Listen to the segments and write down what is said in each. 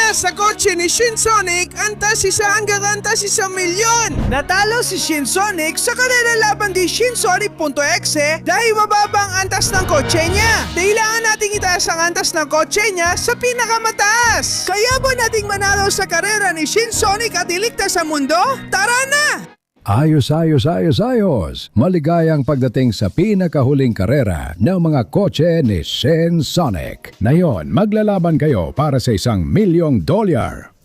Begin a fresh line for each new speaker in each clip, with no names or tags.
na sa kotse ni Shinsonic, antas 1,000,000. Natalo si Shinsonic sa karera laban di Shinsonic.exe dahil mababa ang antas ng kotse niya. Kailangan nating itaas ang antas ng kotse niya sa pinakamataas. Kaya ba nating manalo sa karera ni Shinsonic at iligtas sa mundo? Tara na!
Ayos. Maligayang pagdating sa pinakahuling karera ng mga kotse ni Shinsonic. Ngayon, maglalaban kayo para sa $1,000,000.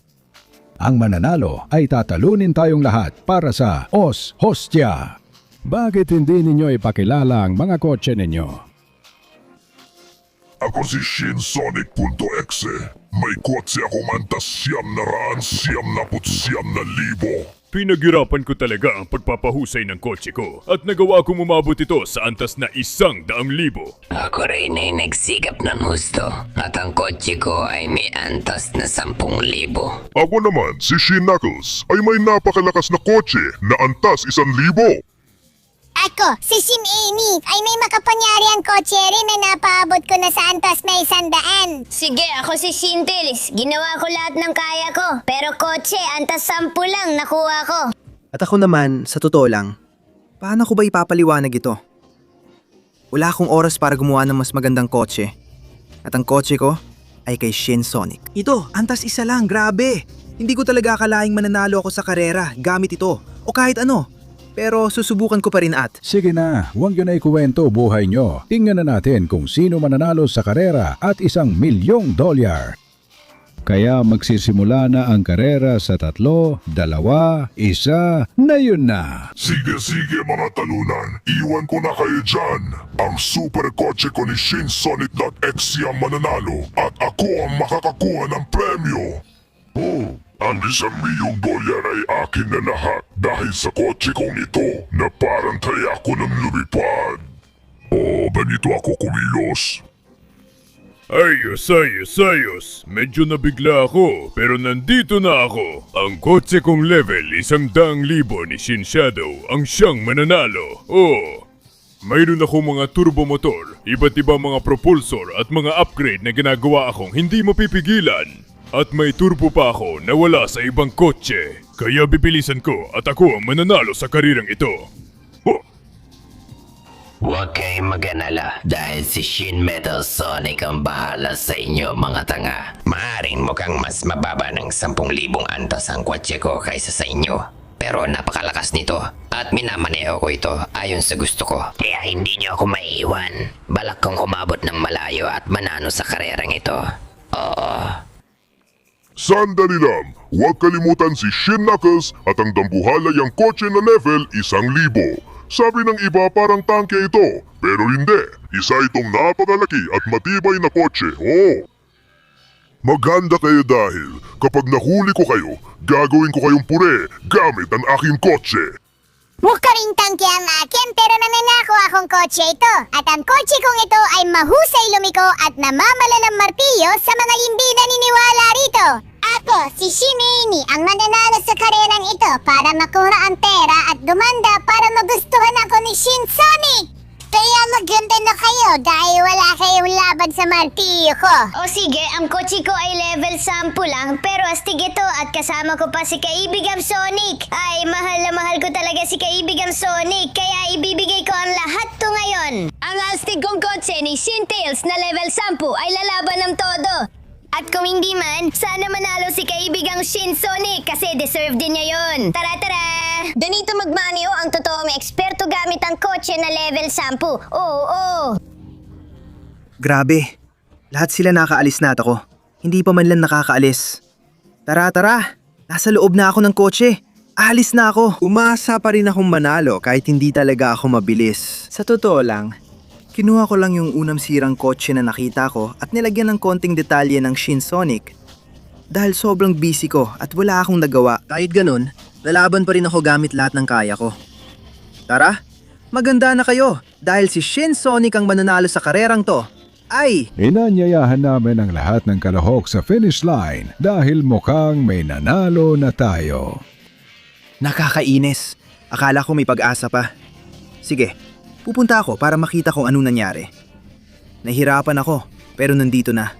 Ang mananalo ay tatalunin tayong lahat para sa Os Hostia. Bakit hindi ninyo ipakilala ang mga kotse ninyo?
Ako si Shinsonic.exe. May kotse ako mantas 9,990,000.
Pinaghirapan ko talaga ang pagpapahusay ng kotse ko at nagawa kong umabot ito sa antas na 100,000.
Ako rin ay nagsikap ng husto at ang kotse ko ay may antas na 10,000.
Ako naman, si Shin Knuckles, ay may napakalakas na kotse na antas 1,000.
Ako, si Shin Amy, ay may makapangyarihan kotse rin na napaabot ko na sa antas na 100.
Sige, ako si Shin Tails. Ginawa ko lahat ng kaya ko. Pero kotse, antas 10 lang nakuha ko.
At ako naman, sa totoo lang, paano ko ba ipapaliwanag ito? Wala akong oras para gumawa ng mas magandang kotse. At ang kotse ko ay kay Shinsonic. Ito, antas 1 lang, grabe! Hindi ko talaga akalaing mananalo ako sa karera gamit ito o kahit ano. Pero susubukan ko pa rin at...
Sige na, huwag yun na ikuwento buhay nyo. Tingnan na natin kung sino mananalo sa karera at $1,000,000. Kaya magsisimula na ang karera sa 3, 2, 1, na yun na.
Sige mga talunan, iwan ko na kayo dyan. Ang super kotse ko ni Shinsonic.exe ang mananalo at ako ang makakakuha ng premyo. Oh, ang $1,000,000 ay akin na lahat dahil sa kotse kong ito na parang taya ko ng lumipad. Oh, ganito ako kumilos.
Ayos. Medyo nabigla ako pero nandito na ako. Ang kotse kong level 100,000 ni Shin Shadow ang siyang mananalo. Oh, mayroon ako mga turbomotor, iba't ibang mga propulsor at mga upgrade na ginagawa akong hindi mapipigilan. At may turbo pa ako na wala sa ibang kotse. Kaya bibilisan ko at ako ang mananalo sa karirang ito.
Huwag kayong mag-alala dahil si Shin Metal Sonic ang bahala sa inyo mga tanga. Maaring mukhang mas mababa ng 10,000 antas ang kotse ko kaysa sa inyo. Pero napakalakas nito at minamaneho ko ito ayon sa gusto ko. Kaya hindi niyo ako maiiwan. Balak kong umabot ng malayo at manalo sa karerang ito. Oo.
Sandali lang, huwag kalimutan si Shin Knuckles at ang dambuhalayang kotse na level 1,000. Sabi ng iba parang tangke ito, pero hindi. Isa itong napakalaki at matibay na kotse, oh. Maghanda kayo dahil kapag nahuli ko kayo, gagawin ko kayong pure gamit ang aking kotse.
Mukha ring tangke ang akin pero nananako akong kotse ito. At ang kotse kong ito ay mahusay lumiko at namamala ng martilyo sa mga hindi naniniwala rito. Ako, si Shin Amy, ang mananalo sa karerang ito para makuha ang pera at gumanda para magustuhan ako ni Shinsonic. Kaya maganda na kayo dahil wala kayong laban sa martilyo ko.
O sige, ang kotse ko ay level 10 lang pero astig ito at kasama ko pa si Kaibigang Sonic. Ay, mahal na mahal ko talaga si Kaibigang Sonic kaya ibibigay ko ang lahat to ngayon. Ang astig kong kotse ni Shin Tails na level 10 ay lalaban ng todo. At kung hindi man, sana manalo si Kaibigang Shinsonic kasi deserve din niya yun. Tara! Danito Magmanio ang totoong eksperto gamit ang kotse na level 10. Oo.
Grabe, lahat sila nakaalis na at ako. Hindi pa man lang nakakaalis. Tara! Nasa loob na ako ng kotse. Alis na ako. Umasa pa rin akong manalo kahit hindi talaga ako mabilis. Sa totoo lang, kinuha ko lang yung unang sirang kotse na nakita ko at nilagyan ng konting detalye ng Shinsonic. Dahil sobrang busy ko at wala akong nagawa. Kahit ganun, lalaban pa rin ako gamit lahat ng kaya ko. Tara, maganda na kayo dahil si Shinsonic ang mananalo sa karerang to. Ay!
Inanyayahan namin ang lahat ng kalahok sa finish line dahil mukhang may nanalo na tayo.
Nakakainis. Akala ko may pag-asa pa. Sige, pupunta ako para makita kung ano nangyari. Nahirapan ako, pero nandito na.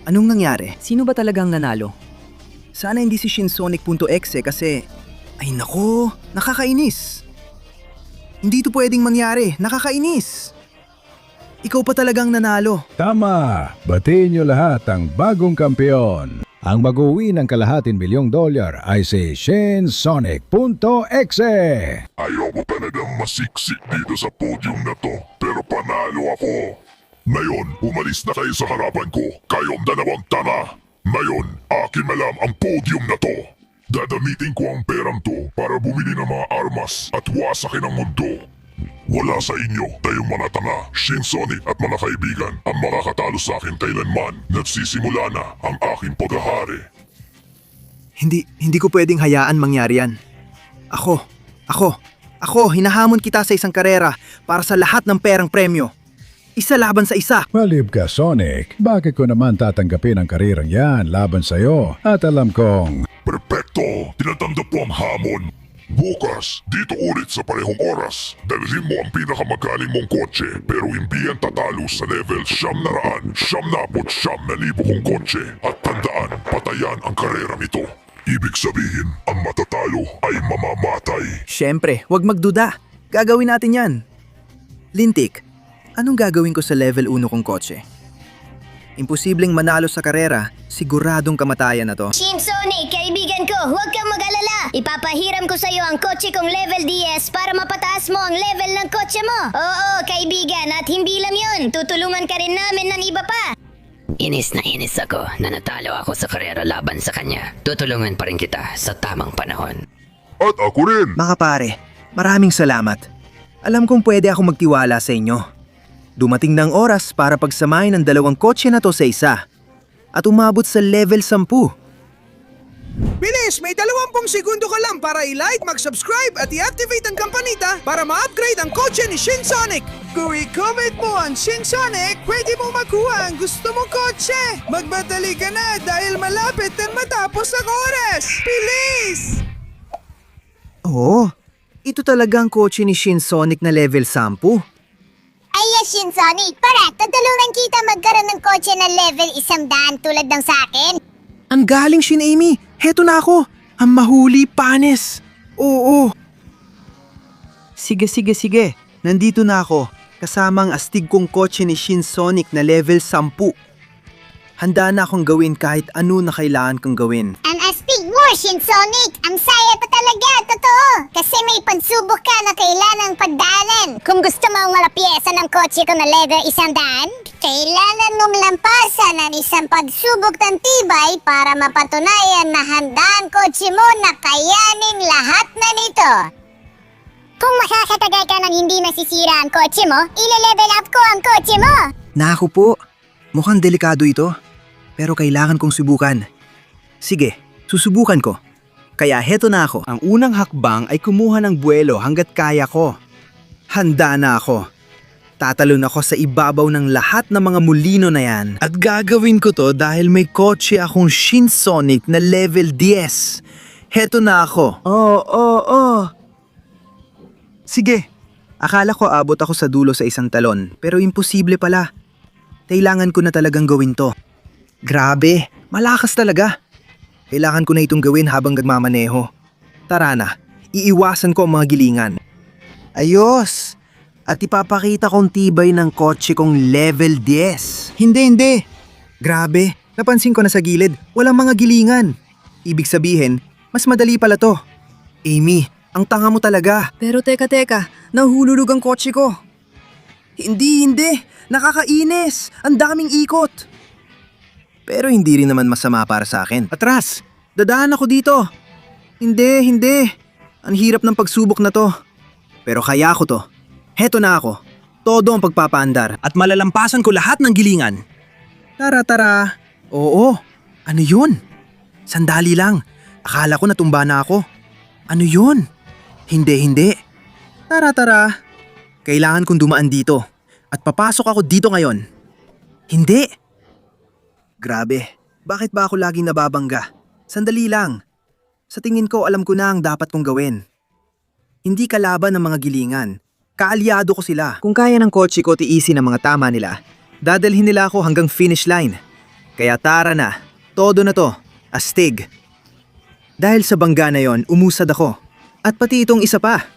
Anong nangyari? Sino ba talagang nanalo? Sana hindi si Shinsonic.exe kasi... Ay nako, nakakainis. Hindi ito pwedeng mangyari, nakakainis. Ikaw pa talagang nanalo.
Tama! Batiin niyo lahat ang bagong kampeon. Ang mag-uwi ng $250,000 ay si Shinsonic.exe.
Ayaw mo talagang masiksik dito sa podium na to, pero panalo ako. Ngayon, umalis na kayo sa harapan ko, kayong dalawang tanga. Ngayon, akin na lang ang podium na to. Dadamitin ko ang perang to para bumili ng mga armas at wasakin ang mundo. Wala sa inyo, tayong mga tanga, Shinsonic at mga kaibigan, ang makakatalo sa akin kailanman. Nagsisimula na ang aking paghahari.
Hindi ko pwedeng hayaan mangyari yan. Ako, hinahamon kita sa isang karera para sa lahat ng perang premyo. Isa laban sa isa.
Malib ka, Sonic. Bakit ko naman tatanggapin ang karirang yan laban sa'yo? At alam kong...
Perpekto! Tinatanggap ko ang hamon. Bukas, dito ulit sa parehong oras. Dalhin mo ang pinakamagaling mong kotse pero hindi yan tatalo sa level 900,000 kong kotse. At tandaan, patayan ang karera nito. Ibig sabihin, ang matatalo ay mamamatay.
Siyempre, wag magduda. Gagawin natin yan. Lintik, anong gagawin ko sa level 1 kong kotse? Imposibleng manalo sa karera, siguradong kamatayan na to.
Shinsonic, kaibigan ko, huwag kang mag-alala. Ipapahiram ko sa'yo ang kotse kong level DS para mapataas mo ang level ng kotse mo. Oo, kaibigan, at hindi lang yun. Tutulungan ka rin namin ng iba pa.
Inis na inis ako na natalo ako sa karera laban sa kanya. Tutulungan pa rin kita sa tamang panahon.
At ako rin!
Mga pare, maraming salamat. Alam kong pwede ako magtiwala sa inyo. Dumating ng oras para pagsamahin ang dalawang kotse na to sa isa at umabot sa level 10.
Bilis! May 20 segundo ka lang para i-like, mag-subscribe at i-activate ang kampanita para ma-upgrade ang kotse ni Shinsonic. Kung i-comment mo ang Shinsonic, pwede mo makuha ang gusto mong kotse. Magmadali ka na dahil malapit na matapos ang oras. Bilis!
Oo, ito talaga ang kotse ni Shinsonic na level 10.
Ay, Shinsonic, para tutulungan kita magkaroon ng kotse na level 100 tulad ng sa akin.
Ang galing, Shin Amy. Heto na ako. Ang mahuli, panis. Oo. Sige. Nandito na ako. Kasama ang astig kong kotse ni Shinsonic na level 10. Handa na akong gawin kahit ano na kailangan kong gawin.
Ang astig mo, Shinsonic! Ang saya pa talaga, totoo! Kasi may pagsubok ka na kailangang pagdaanan. Kung gusto mo ang malapiyesa ng kotse ko na level 100, kailangan mong lampasan ang isang pagsubok ng tibay para mapatunayan na handa ang kotse mo na kayanin lahat na nito. Kung makakatagal ka nang hindi masisira ang kotse mo, ile-level up ko ang kotse mo!
Naku po, mukhang delikado ito. Pero kailangan kong subukan. Sige, susubukan ko. Kaya heto na ako. Ang unang hakbang ay kumuha ng buwelo hanggat kaya ko. Handa na ako. Tatalon ako sa ibabaw ng lahat ng mga mulino na yan. At gagawin ko to dahil may kotse akong Shinsonic na level 10. Heto na ako. Oo. Sige, akala ko abot ako sa dulo sa isang talon. Pero imposible pala. Kailangan ko na talagang gawin to. Grabe, malakas talaga. Kailangan ko na itong gawin habang nagmamaneho. Tara na, iiwasan ko ang mga gilingan. Ayos! At ipapakita kong tibay ng kotse kong level 10. Hindi. Grabe, napansin ko na sa gilid, walang mga gilingan. Ibig sabihin, mas madali pala to. Amy, ang tanga mo talaga. Pero teka, nahuhulog ang kotse ko. Hindi. Nakakainis. Ang daming ikot. Pero hindi rin naman masama para sa akin. Atras! Dadaan ako dito! Hindi. Ang hirap ng pagsubok na to. Pero kaya ko to. Heto na ako. Todo ang pagpapaandar. At malalampasan ko lahat ng gilingan. Tara. Oo. Ano yun? Sandali lang. Akala ko natumba na ako. Ano yun? Hindi. Tara. Kailangan kong dumaan dito. At papasok ako dito ngayon. Hindi. Grabe, bakit ba ako laging nababangga? Sandali lang. Sa tingin ko alam ko na ang dapat kong gawin. Hindi kalaban ng mga gilingan. Kaalyado ko sila. Kung kaya ng kotse ko tiisin ang mga tama nila, dadalhin nila ako hanggang finish line. Kaya tara na, todo na to, astig. Dahil sa bangga na yon, umusad ako. At pati itong isa pa.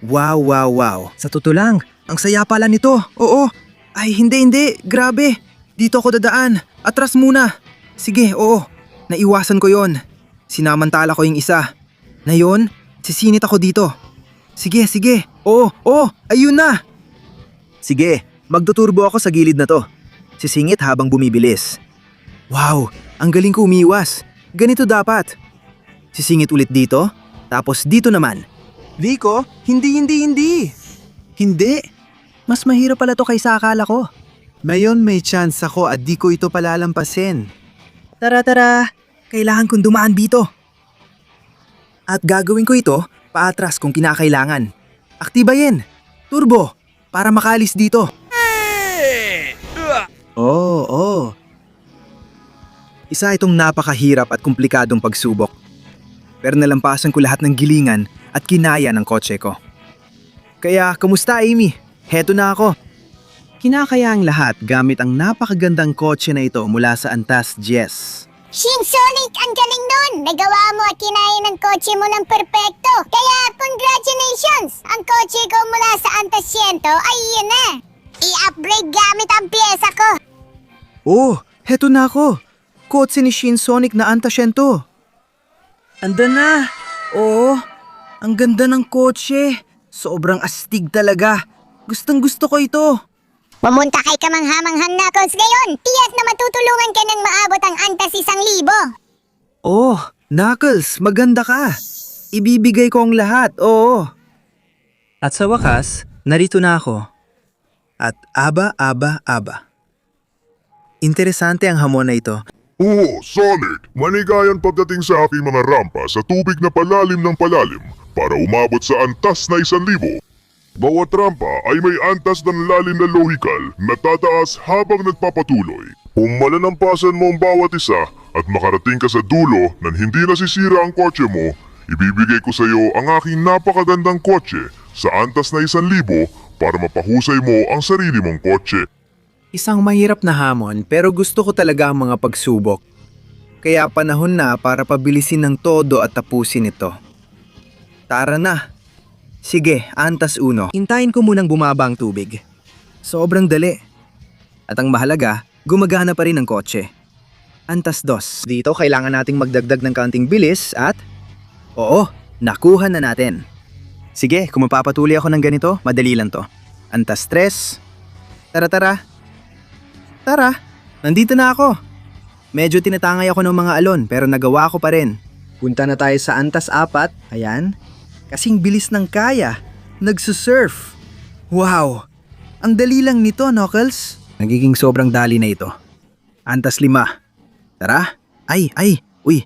Wow, wow, wow. Sa totoo lang, ang saya pala nito. Oo. Ay, hindi, grabe. Dito ako dadaan. Atras muna. Sige, oo. Naiwasan ko yon. Sinamantala ko yung isa. Na yon, sisinit ako dito. Sige. Oo, ayun na. Sige, magtuturbo ako sa gilid na to. Sisingit habang bumibilis. Wow, ang galing ko umiwas. Ganito dapat. Sisingit ulit dito, tapos dito naman. Rico, hindi. Hindi. Mas mahirap pala to kaysa akala ko. Ngayon may chance ako at di ko ito palalampasin. Tara, kailangan kong dumaan dito. At gagawin ko ito paatras kung kinakailangan. Aktibayin, turbo, para makaalis dito. Oo. Isa itong napakahirap at komplikadong pagsubok. Pero nalampasan ko lahat ng gilingan at kinaya ng kotse ko. Kaya, kamusta Amy? Heto na ako. Kinakaya ang lahat gamit ang napakagandang kotse na ito mula sa Antas Jess.
Shin Sonic, ang galing nun! Nagawa mo at kinaya ng kotse mo ng perpekto. Kaya congratulations! Ang kotse ko mula sa Antas 100 ay yun na. I-upgrade gamit ang pyesa ko.
Oh, heto na ako. Kotse ni Shin Sonic na Antas 100. Anda na. Oo, ang ganda ng kotse. Sobrang astig talaga. Gustong-gusto ko ito.
Pumunta kay kamanghamanghang Knuckles ngayon. Tiyak na matutulungan ka ng maabot ang antas 1,000.
Oh, Knuckles, maganda ka. Ibibigay ko ang lahat, oo. At sa wakas, narito na ako. At aba. Interesante ang hamon na ito.
Oo, Sonic, manigayan pagdating sa aking mga rampa sa tubig na palalim ng palalim para umabot sa antas na 1,000. Bawat rampa ay may antas ng lalim na lohikal na tataas habang nagpapatuloy. Kung malalampasan mo ang bawat isa at makarating ka sa dulo nang hindi nasisira ang kotse mo, ibibigay ko sa iyo ang aking napakagandang kotse sa antas na 1,000 para mapahusay mo ang sarili mong kotse.
Isang mahirap na hamon pero gusto ko talaga ang mga pagsubok. Kaya panahon na para pabilisin ng todo at tapusin ito. Tara na. Sige, antas 1. Hintayin ko munang bumaba ang tubig. Sobrang dali. At ang mahalaga, gumagana pa rin ang kotse. Antas 2. Dito kailangan nating magdagdag ng kaunting bilis at... Oo, nakuha na natin. Sige, kung mapapatuloy ako ng ganito, madali lang to. Antas 3. Tara, nandito na ako. Medyo tinatangay ako ng mga alon pero nagawa ko pa rin. Punta na tayo sa Antas 4, ayan. Kasing bilis ng kaya, nagsusurf. Wow, ang dali lang nito, Knuckles. Nagiging sobrang dali na ito. Antas 5. Tara, uy.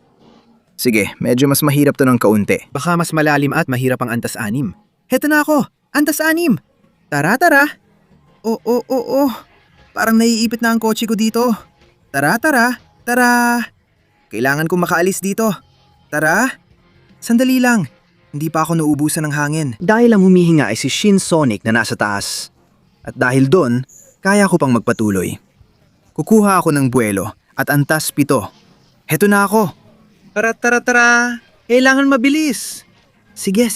Sige, medyo mas mahirap to ng kaunti. Baka mas malalim at mahirap ang Antas 6. Heto na ako, Antas 6. Tara. Oo. Parang naiipit na ang kotse ko dito. Tara. Kailangan kong makaalis dito. Tara. Sandali lang. Hindi pa ako nauubusan ng hangin. Dahil ang humihinga ay si Shin Sonic na nasa taas. At dahil doon, kaya ko pang magpatuloy. Kukuha ako ng buwelo at Antas 7. Heto na ako. Tara. Kailangan mabilis. Sige.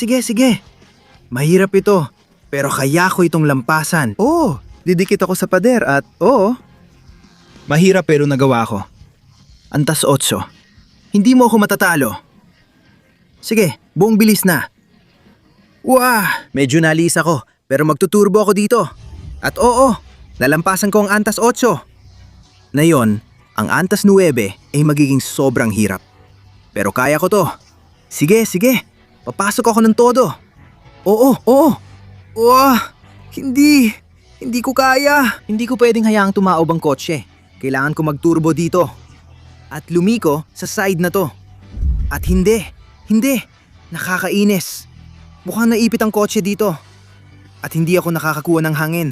Mahirap ito, pero kaya ko itong lampasan. Oo. Didikit ako sa pader at mahirap pero nagawa ko. Antas 8. Hindi mo ako matatalo. Sige, buong bilis na. Medyo nalis ako pero magtuturbo ako dito. At nalampasan ko ang Antas 8. Ngayon, ang Antas 9 ay magiging sobrang hirap. Pero kaya ko to. Sige. Papasok ako ng todo. Oo. Hindi ko kaya. Hindi ko pwedeng hayaang tumaob ang kotse. Kailangan ko magturbo dito. At lumiko sa side na to. At hindi. Nakakainis. Mukhang naipit ang kotse dito. At hindi ako nakakakuha ng hangin.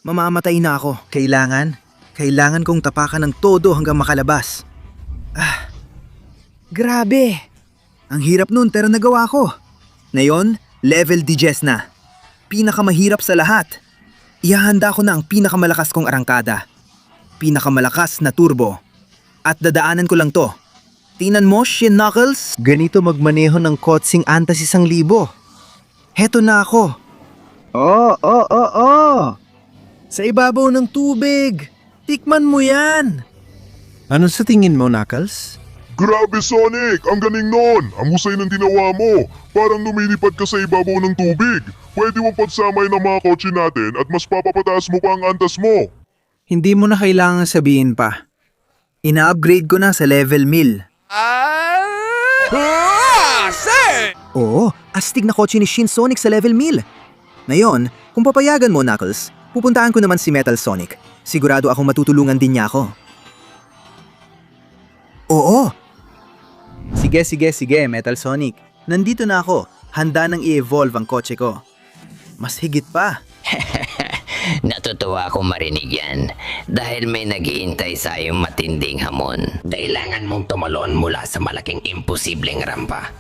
Mamamatay na ako. Kailangan kong tapakan ng todo hanggang makalabas. Grabe. Ang hirap nun pero nagawa ko. Ngayon, level 10 na. Pinakamahirap sa lahat. Ihahanda ko na ang pinakamalakas kong arangkada. Pinakamalakas na turbo. At dadaanan ko lang to. Tingnan mo, Shin Knuckles. Ganito magmaneho ng kotseng antas 1,000. Heto na ako. Sa ibabaw ng tubig. Tikman mo yan. Ano sa tingin mo, Knuckles?
Grabe Sonic! Ang galing nun! Ang husay ng ginawa mo! Parang lumilipad ka sa ibabaw ng tubig! Pwede mo pagsamay ng mga kotse natin at mas papapataas mo pa ang antas mo!
Hindi mo na kailangan sabihin pa. Ina-upgrade ko na sa level 1000. Oo, astig na kotse ni Shin Sonic sa level 1000. Ngayon, kung papayagan mo, Knuckles, pupuntahan ko naman si Metal Sonic. Sigurado akong matutulungan din niya ako. Oo! Sige, Metal Sonic. Nandito na ako. Handa nang i-evolve ang kotse ko. Mas higit pa.
Natutuwa akong marinig yan dahil may nag-iintay sa iyong matinding hamon. Kailangan mong tumalon mula sa malaking imposibleng rampa.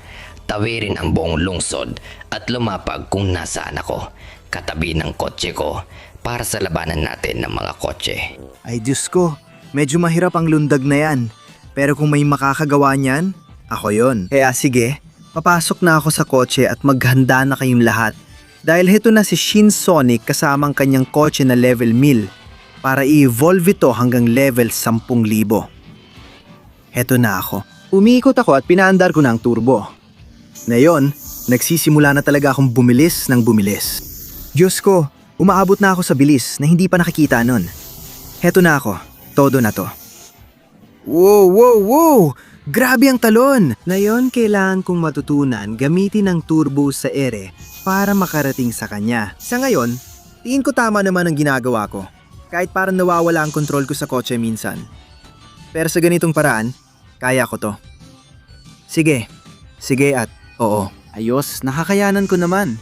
Tawirin ang buong lungsod at lumapag kung nasaan ako, katabi ng kotse ko para sa labanan natin ng mga kotse.
Ay Diyos ko, medyo mahirap ang lundag na yan. Pero kung may makakagawa niyan, ako yon. Kaya sige, papasok na ako sa kotse at maghanda na kayong lahat. Dahil heto na si Shin Sonic kasama ang kanyang kotse na level 1000 para i-evolve ito hanggang level 10,000. Heto na ako. Umiikot ako at pinaandar ko na ang turbo. Ngayon, nagsisimula na talaga akong bumilis ng bumilis. Diyos ko, umaabot na ako sa bilis na hindi pa nakikita nun. Heto na ako, todo na to. Wow! Grabe ang talon! Ngayon, kailangan kong matutunan gamitin ang turbo sa ere para makarating sa kanya. Sa ngayon, tingin ko tama naman ang ginagawa ko. Kahit parang nawawala ang kontrol ko sa kotse minsan. Pero sa ganitong paraan, kaya ko to. Sige at oo. Ayos, nakakayanan ko naman.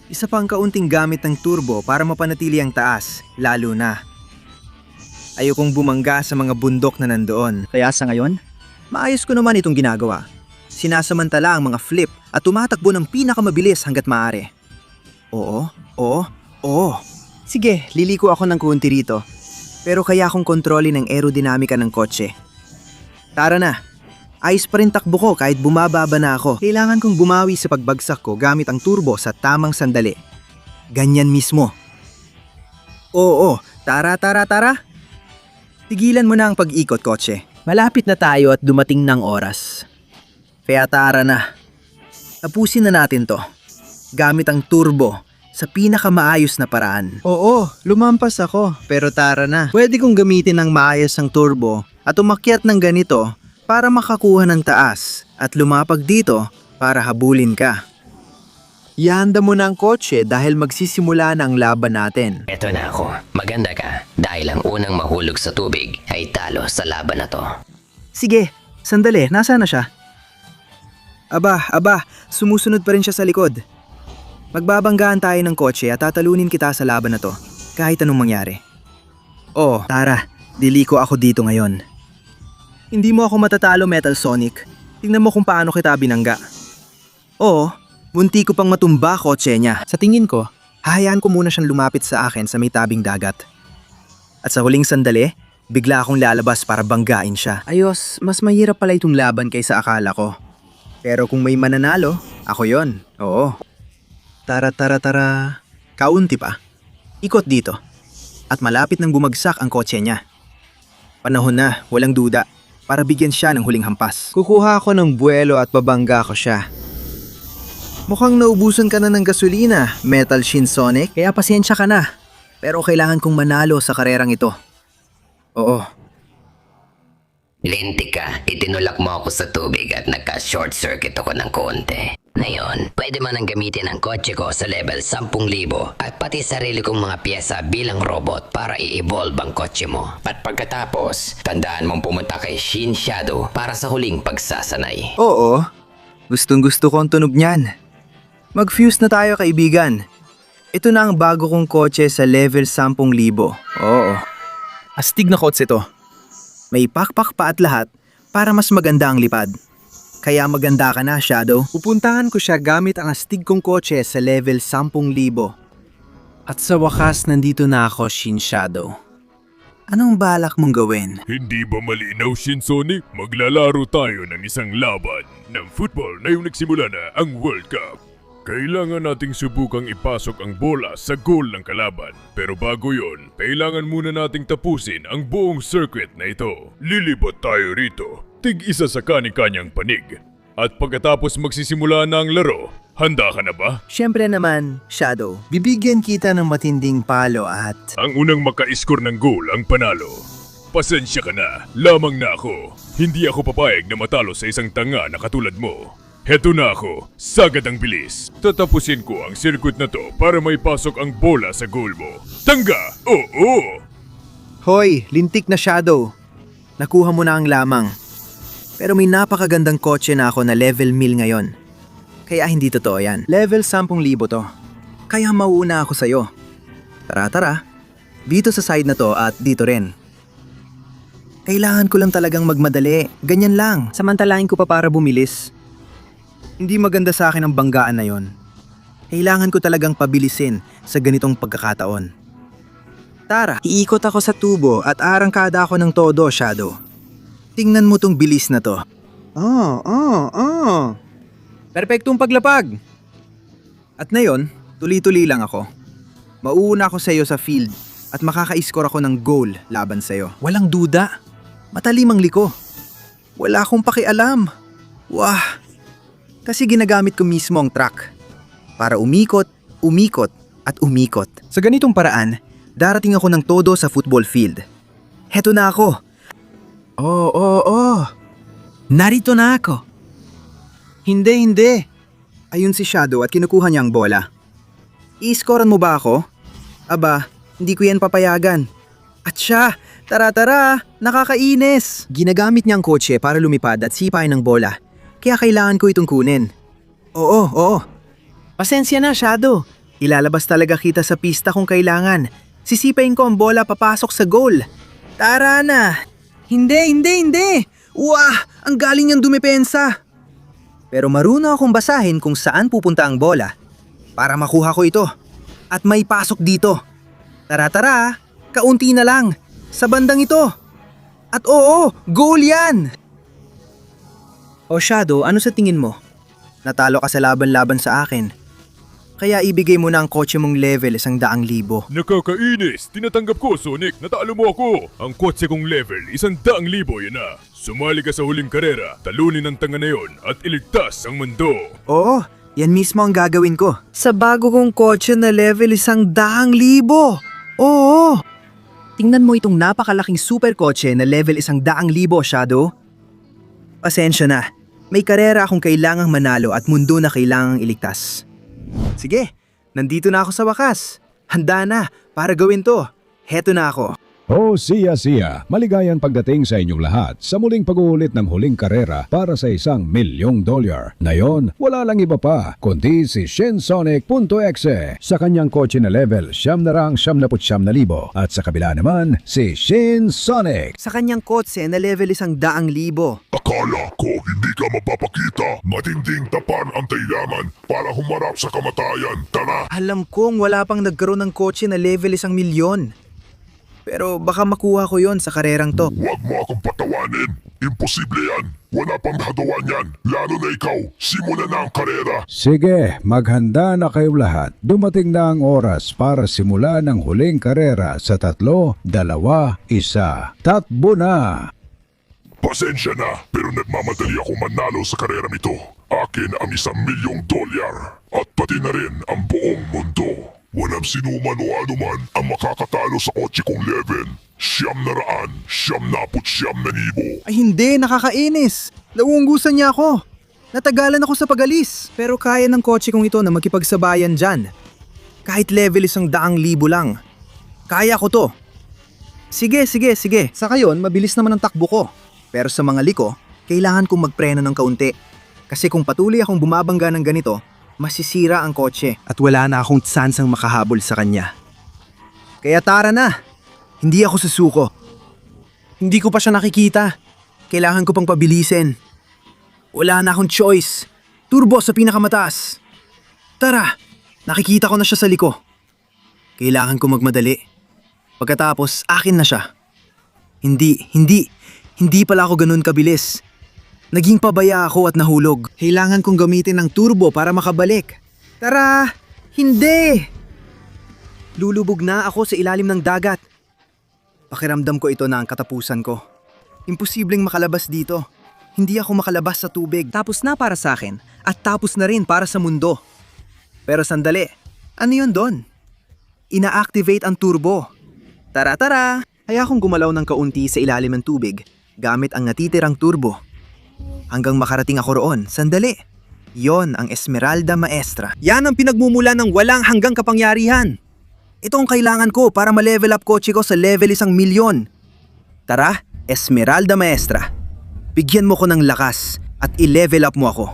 Isa pang kaunting gamit ng turbo para mapanatili ang taas, lalo na. Ayokong bumangga sa mga bundok na nandoon. Kaya sa ngayon, maayos ko naman itong ginagawa. Sinasamantala ang mga flip at tumatakbo ng pinakamabilis hanggat maaari. Oo. Sige, liliko ako ng kuunti rito. Pero kaya akong kontrolin ang aerodinamika ng kotse. Tara na. Ayos pa rin takbo ko kahit bumababa na ako. Kailangan kong bumawi sa pagbagsak ko gamit ang turbo sa tamang sandali. Ganyan mismo. Oo. Tara. Tigilan mo na ang pag-ikot, kotse. Malapit na tayo at dumating ng oras. Kaya tara na. Tapusin na natin to. Gamit ang turbo sa pinakamaayos na paraan. Oo, lumampas ako. Pero tara na. Pwede kong gamitin ng maayos ang turbo at umakyat ng ganito para makakuha ng taas at lumapag dito para habulin ka. Ihanda mo na ang kotse dahil magsisimula na ang laban natin.
Eto na ako. Maganda ka dahil ang unang mahulog sa tubig ay talo sa laban na to.
Sige, sandali, nasaan na siya? Aba, sumusunod pa rin siya sa likod. Magbabanggaan tayo ng kotse at tatalunin kita sa laban na to, kahit anong mangyari. Oh, tara, diliko ako dito ngayon. Hindi mo ako matatalo, Metal Sonic. Tingnan mo kung paano kita binangga. Oo, munti ko pang matumba kotse niya. Sa tingin ko, hahayaan ko muna siyang lumapit sa akin sa may tabing dagat. At sa huling sandali, bigla akong lalabas para banggain siya. Ayos, mas mahirap pala itong laban kaysa akala ko. Pero kung may mananalo, ako yon. Oo. Tara. Kaunti pa. Ikot dito. At malapit nang bumagsak ang kotse niya. Panahon na, walang duda, para bigyan siya ng huling hampas. Kukuha ako ng buwelo at babangga ko siya. Mukhang naubusan ka na ng gasolina, Metal Shin Sonic. Kaya pasensya ka na. Pero kailangan kong manalo sa karerang ito. Oo.
Lintik ka, itinulak mo ako sa tubig at nagka-short circuit ako ng konti. Ngayon, pwede man ang gamitin ang kotse ko sa level 10,000 at pati sarili kong mga pyesa bilang robot para i-evolve ang kotse mo. At pagkatapos, tandaan mong pumunta kay Shin Shadow para sa huling pagsasanay.
Oo. Gustong-gusto ko ang tunog niyan. Mag-fuse na tayo, kaibigan. Ito na ang bago kong kotse sa level 10,000. Oo. Astig na kotse to. May pakpak pa at lahat para mas maganda ang lipad. Kaya maganda ka na, Shadow. Pupuntahan ko siya gamit ang astig kong kotse sa level 10,000. At sa wakas, nandito na ako, Shin Shadow. Anong balak mong gawin?
Hindi ba malinaw, Shinsonic? Maglalaro tayo ng isang laban ng football na yung nagsimula na ang World Cup. Kailangan nating subukang ipasok ang bola sa goal ng kalaban. Pero bago yon, kailangan muna nating tapusin ang buong circuit na ito. Lilibot tayo rito, tig-isa sa kani-kanyang panig. At pagkatapos magsisimula na ang laro, handa ka na ba?
Siyempre naman, Shadow. Bibigyan kita ng matinding palo at...
Ang unang maka-score ng goal ang panalo. Pasensya ka na, lamang na ako. Hindi ako papayag na matalo sa isang tanga na katulad mo. Heto na ako, sagad ang bilis. Tatapusin ko ang circuit na to para may pasok ang bola sa goal mo. Tangga! Oo!
Hoy, lintik na Shadow. Nakuha mo na ang lamang. Pero may napakagandang kotse na ako na level 1000 ngayon. Kaya hindi totoo yan. Level 10,000 to. Kaya mauuna ako sa'yo. Tara. Dito sa side na to at dito rin. Kailangan ko lang talagang magmadali. Ganyan lang. Samantalain ko pa para bumilis. Hindi maganda sa akin ang banggaan na yon. Kailangan ko talagang pabilisin sa ganitong pagkakataon. Tara, iikot ako sa tubo at arangkada ako ng todo, Shadow. Tingnan mo tong bilis na to. Perpektong paglapag. At ngayon, tuloy-tuloy lang ako. Mauuna ako sa iyo sa field at makaka-score ako ng goal laban sa iyo. Walang duda. Matalimang liko. Wala akong pakialam. Wah! Kasi ginagamit ko mismo ang track para umikot at umikot. Sa ganitong paraan, darating ako ng todo sa football field. Heto na ako. Narito na ako. Hindi. Ayun si Shadow at kinukuha niya ang bola. I-scorean mo ba ako? Aba, hindi ko yan papayagan. At siya, tara, nakakainis. Ginagamit niya ang kotse para lumipad at sipain ng bola. Kaya kailangan ko itong kunin. Oo. Pasensya na, Shadow. Ilalabas talaga kita sa pista kung kailangan. Sisipain ko ang bola papasok sa goal. Tara na. Hindi. Wah, ang galing niyang dumepensa. Pero marunong akong basahin kung saan pupunta ang bola para makuha ko ito at may pasok dito. Tara, kaunti na lang sa bandang ito. At oo, goal yan! O Shadow, ano sa tingin mo? Natalo ka sa laban-laban sa akin. Kaya ibigay mo na ang kotse mong level 100,000.
Nakakainis! Tinatanggap ko, Sonic! Natalo mo ako! Ang kotse kong level, 100,000 yan na! Sumali ka sa huling karera, talunin ang tanga na yon at iligtas ang mundo!
Oo, yan mismo ang gagawin ko. Sa bago kong kotse na level 100,000! Oo! Tingnan mo itong napakalaking super kotse na level 100,000, Shadow. Pasensya na, may karera akong kailangang manalo at mundo na kailangang iligtas. Sige, nandito na ako sa wakas. Handa na para gawin to. Heto na ako.
Oh, siya. Maligayang pagdating sa inyong lahat sa muling pag-uulit ng huling karera para sa $1,000,000. Ngayon, wala lang iba pa, kundi si Shinsonic.exe sa kanyang kotse na level 999,000 at sa kabila naman, si Shinsonic.
Sa kanyang kotse na level 100,000.
Akala ko hindi ka mapapakita. Matinding tapan ang kailangan para humarap sa kamatayan. Tara!
Alam kong wala pang nagkaroon ng kotse na level 1,000,000. Pero baka makuha ko yon sa karerang to.
Huwag mo akong patawanin. Imposible yan. Wala pang hagawan yan. Lalo na ikaw. Simulan na ang karera.
Sige, maghanda na kayo lahat. Dumating na ang oras para simulan ang huling karera sa 3, 2, 1. Takbo na!
Pasensya na, pero nagmamadali ako manalo sa karera nito. Akin ang $1,000,000 at pati na rin ang buong mundo. Walang sinuman o anuman ang makakatalo sa kotse kong level. 999,000.
Ay hindi, nakakainis. Nauunggusan niya ako. Natagalan ako sa pagalis. Pero kaya ng kotse kong ito na makipagsabayan dyan. Kahit level 100,000 lang. Kaya ko to. Sige. Sa kayon, mabilis naman ang takbo ko. Pero sa mga liko, kailangan kong magpreno ng kaunti. Kasi kung patuloy akong bumabangga ng ganito, masisira ang kotse at wala na akong tsansang makahabol sa kanya. Kaya tara na. Hindi ako susuko. Hindi ko pa siya nakikita. Kailangan ko pang pabilisin. Wala na akong choice. Turbo sa pinakamataas. Tara, nakikita ko na siya sa liko. Kailangan ko magmadali. Pagkatapos, akin na siya. Hindi pala ako ganun kabilis. Naging pabaya ako at nahulog. Kailangan kong gamitin ng turbo para makabalik. Tara! Hindi! Lulubog na ako sa ilalim ng dagat. Pakiramdam ko ito na ang katapusan ko. Imposibleng makalabas dito. Hindi ako makalabas sa tubig. Tapos na para sa akin at tapos na rin para sa mundo. Pero sandali, ano yun doon? Ina-activate ang turbo. Tara! Kaya akong gumalaw ng kaunti sa ilalim ng tubig gamit ang natitirang turbo. Hanggang makarating ako roon, sandali. Yon ang Esmeralda Maestra. Yan ang pinagmumula ng walang hanggang kapangyarihan. Ito ang kailangan ko para ma-level up kotse ko sa level 1,000,000. Tara, Esmeralda Maestra. Bigyan mo ko ng lakas at i-level up mo ako.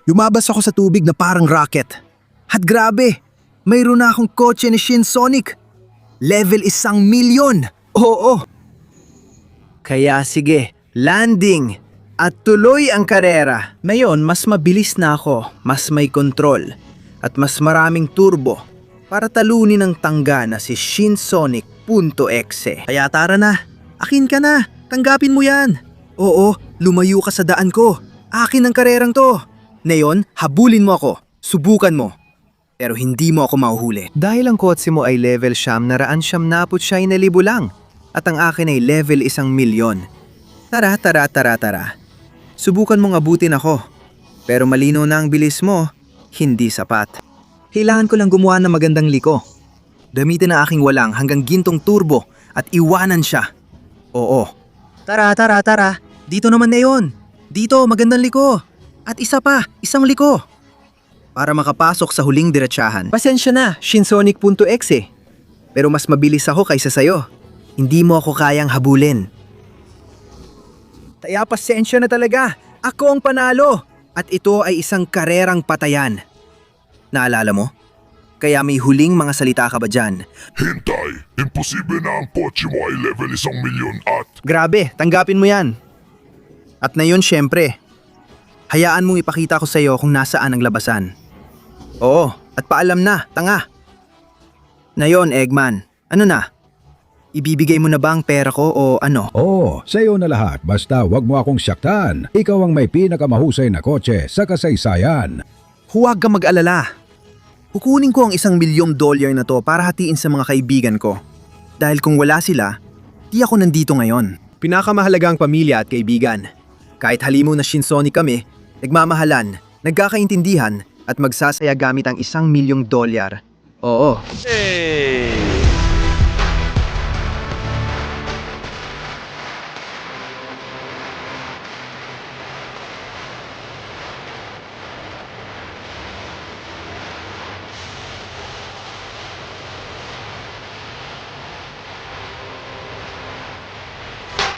Lumabas ako sa tubig na parang rocket. At grabe, mayroon na akong kotse ni Shinsonic. Level 1,000,000. Oo. Kaya sige, landing at tuloy ang karera. Ngayon, mas mabilis na ako, mas may kontrol at mas maraming turbo para talunin ang tangga na si Shinsonic.exe. Kaya tara na, akin ka na, tanggapin mo yan. Oo, lumayo ka sa daan ko. Akin ang karerang to. Ngayon, habulin mo ako, subukan mo. Pero hindi mo ako mahuhuli. Dahil ang kotse mo ay level 9,999 lang at ang akin ay level 1,000,000. Tara. Subukan mong abutin ako. Pero malino na ang bilis mo, hindi sapat. Kailangan ko lang gumawa ng magandang liko. Gamitin ang aking walang hanggang gintong turbo at iwanan siya. Oo. Tara. Dito naman na yun. Dito, magandang liko. At isa pa, isang liko. Para makapasok sa huling diretsahan. Pasensya na, Shinsonic.exe. Pero mas mabilis ako kaysa sayo. Hindi mo ako kayang habulin. Kaya pasensya na talaga. Ako ang panalo. At ito ay isang karerang patayan. Naalala mo? Kaya may huling mga salita ka ba dyan?
Hintay, imposible na ang kotse mo ay level 1,000,000 at...
Grabe, tanggapin mo yan. At ngayon syempre, hayaan mong ipakita ko sa iyo kung nasaan ang labasan. Oo, at paalam na, tanga. Ngayon, Eggman, ano na? Ibibigay mo na ba ang pera ko o ano?
Oo, sa iyo na lahat basta wag mo akong saktan. Ikaw ang may pinakamahusay na kotse sa kasaysayan.
Huwag ka mag-alala. Kukunin ko ang $1,000,000 na to para hatiin sa mga kaibigan ko. Dahil kung wala sila, di ako nandito ngayon. Pinakamahalaga ang pamilya at kaibigan. Kahit halimaw na Shinsonic kami, nagmamahalan, nagkakaintindihan at magsasaya gamit ang $1,000,000. Oo.